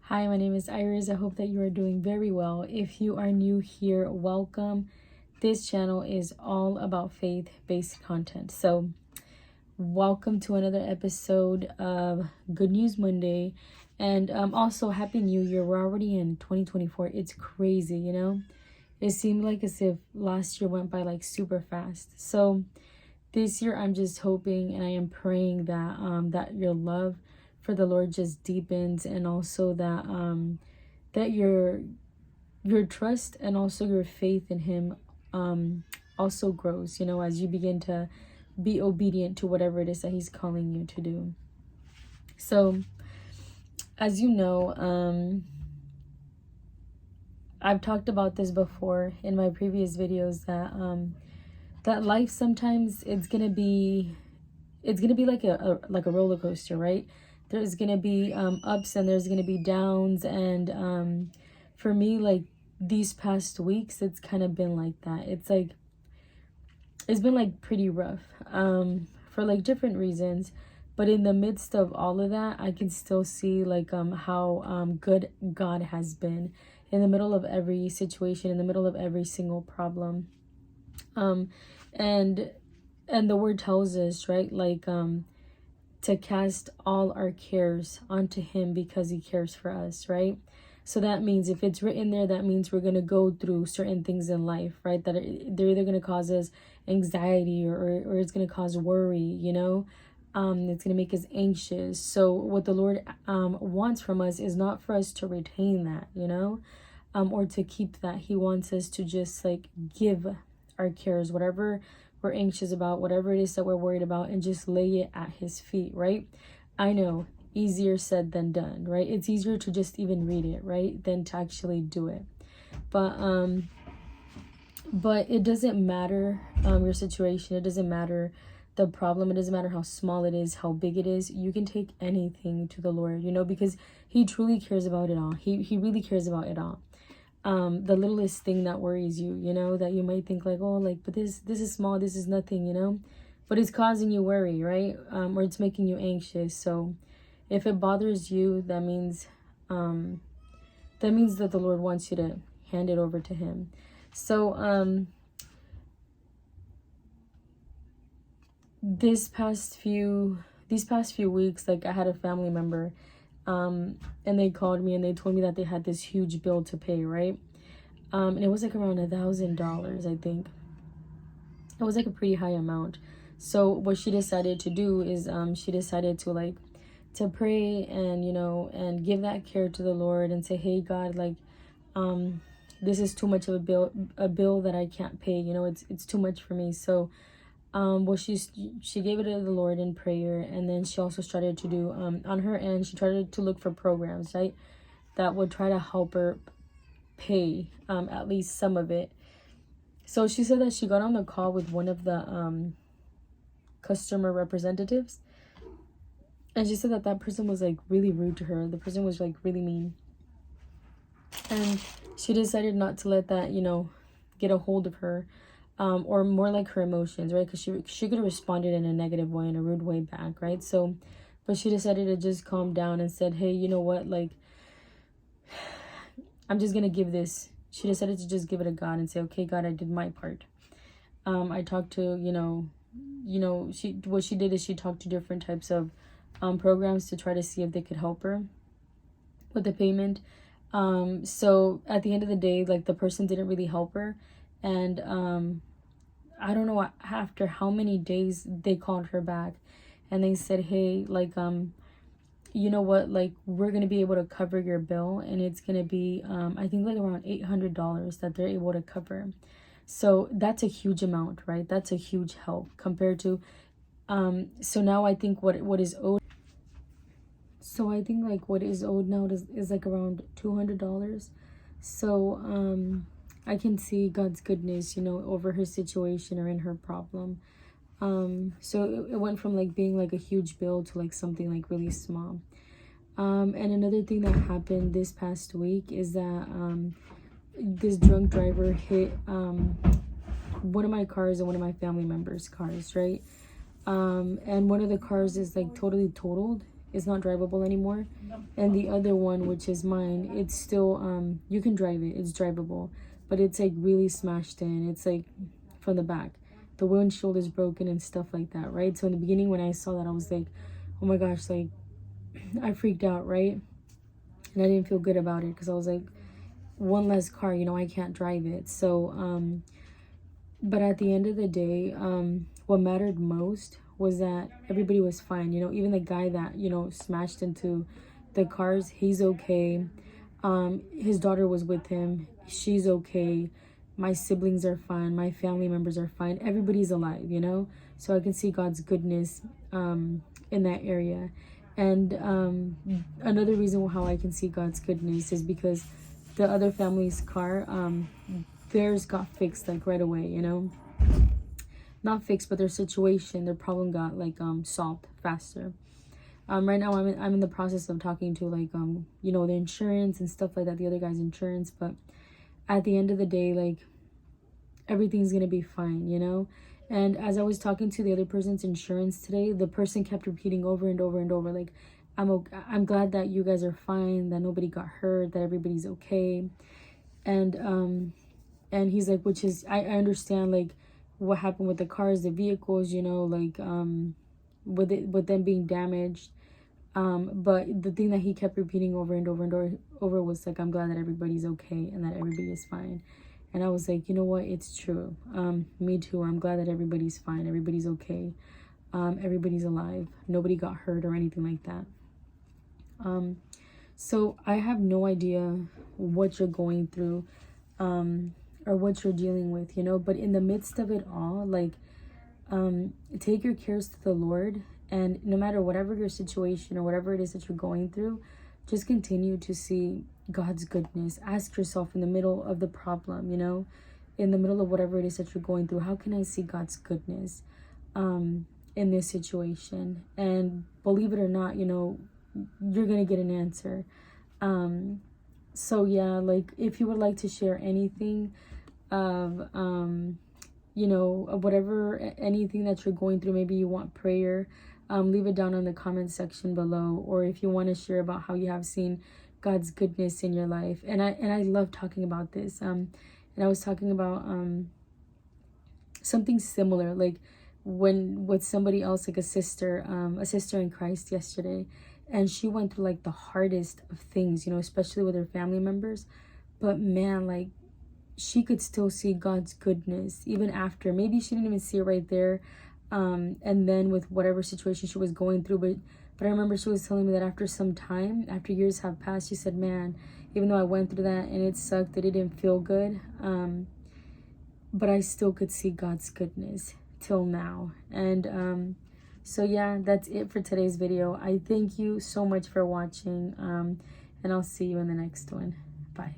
Hi, my name is Iris. I hope that you are doing very well. If you are new here, welcome. This channel is all about faith-based content. So, welcome to another episode of Good News Monday. And also, Happy New Year. We're already in 2024. It's crazy, you know? It seemed like as if last year went by like super fast. So, this year I'm just hoping and I am praying that that your love for the Lord just deepens, and also that that your trust and also your faith in him also grows, you know, as you begin to be obedient to whatever it is that he's calling you to do. So as you know, I've talked about this before in my previous videos, that that life sometimes it's gonna be like a roller coaster, right? There's gonna be ups and there's gonna be downs, and for me, like these past weeks, it's kind of been like that. It's been like pretty rough for like different reasons, but in the midst of all of that, I can still see like how good God has been in the middle of every situation, in the middle of every single problem. And the word tells us, right, like to cast all our cares onto him because he cares for us, right? So that means if it's written there, that means we're going to go through certain things in life, right? That they're either going to cause us anxiety, or it's going to cause worry, you know? It's going to make us anxious. So what the Lord wants from us is not for us to retain that, you know? Or to keep that. He wants us to just like give our cares, whatever we're anxious about, whatever it is that we're worried about, and just lay it at his feet, right? I know, easier said than done, right? It's easier to just even read it, right, than to actually do it. But it doesn't matter your situation. It doesn't matter the problem. It doesn't matter how small it is, how big it is. You can take anything to the Lord, you know, because he truly cares about it all. He really cares about it all. The littlest thing that worries you, you know, that you might think like, oh, like, but this is small, this is nothing, you know, but it's causing you worry, right? Or it's making you anxious. So if it bothers you, that means that the Lord wants you to hand it over to him. So these past few weeks, like I had a family member, and they called me and they told me that they had this huge bill to pay, right? And it was like around $1,000, I think. It was like a pretty high amount. So what she decided to do is she decided to like to pray, and you know, and give that care to the Lord and say, hey God, like this is too much of a bill that I can't pay, you know, it's too much for me. So well, she gave it to the Lord in prayer, and then she also started to do on her end, she tried to look for programs, right, that would try to help her pay at least some of it. So she said that she got on the call with one of the customer representatives, and she said that that person was like really rude to her. The person was like really mean, and she decided not to let that, you know, get a hold of her. Or more like her emotions, right? Because she could have responded in a negative way, in a rude way back, right? So, but she decided to just calm down and said, hey, you know what? Like, I'm just gonna give this. She decided to just give it to God and say, okay, God, I did my part. I talked to, you know, what she did is she talked to different types of programs to try to see if they could help her with the payment. So at the end of the day, like the person didn't really help her, and I don't know after how many days they called her back, and they said, hey, like you know what, like we're gonna be able to cover your bill, and it's gonna be I think like around $800 that they're able to cover. So that's a huge amount, right? That's a huge help compared to so now I think what is owed, so I think like what is owed now is like around $200. So I can see God's goodness, you know, over her situation or in her problem. So it went from like being like a huge bill to like something like really small. And another thing that happened this past week is that this drunk driver hit one of my cars and one of my family members' cars, right? And one of the cars is like totally totaled, it's not drivable anymore. And the other one, which is mine, it's still you can drive it, it's drivable, but it's like really smashed in. It's like from the back, the windshield is broken and stuff like that, right? So in the beginning when I saw that, I was like, oh my gosh, like I freaked out, right? And I didn't feel good about it because I was like, one less car, you know, I can't drive it. So but at the end of the day, what mattered most was that everybody was fine. You know, even the guy that, you know, smashed into the cars, he's okay. His daughter was with him, she's okay. My siblings are fine, my family members are fine, everybody's alive, you know. So I can see God's goodness in that area. And another reason how I can see God's goodness is because the other family's car, theirs got fixed like right away, you know. Not fixed, but their situation, their problem got like solved faster. Right now I'm in the process of talking to like you know, the insurance and stuff like that, the other guy's insurance. But at the end of the day, like everything's gonna be fine, you know. And as I was talking to the other person's insurance today, the person kept repeating over and over and over, like, I'm glad that you guys are fine, that nobody got hurt, that everybody's okay. And he's like, which is, I understand like what happened with the cars, the vehicles, you know, like with them being damaged. But the thing that he kept repeating over and over and over was like, I'm glad that everybody's okay and that everybody is fine. And I was like, you know what, it's true. Me too. I'm glad that everybody's fine, everybody's okay, everybody's alive, nobody got hurt or anything like that. So I have no idea what you're going through or what you're dealing with, you know, but in the midst of it all, like take your cares to the Lord. And no matter whatever your situation or whatever it is that you're going through, just continue to see God's goodness. Ask yourself in the middle of the problem, you know, in the middle of whatever it is that you're going through, how can I see God's goodness in this situation? And believe it or not, you know, you're going to get an answer. So yeah, like if you would like to share anything of, you know, of whatever, anything that you're going through, maybe you want prayer, leave it down in the comment section below. Or if you want to share about how you have seen God's goodness in your life. And I love talking about this. And I was talking about something similar, like when with somebody else, like a sister in Christ yesterday, and she went through like the hardest of things, you know, especially with her family members. But man, like she could still see God's goodness even after. Maybe she didn't even see it right there. And then with whatever situation she was going through, but I remember she was telling me that after some time, after years have passed, she said, man, even though I went through that and it sucked, that it didn't feel good, but I still could see God's goodness till now. And so yeah, that's it for today's video. I thank you so much for watching, and I'll see you in the next one. Bye.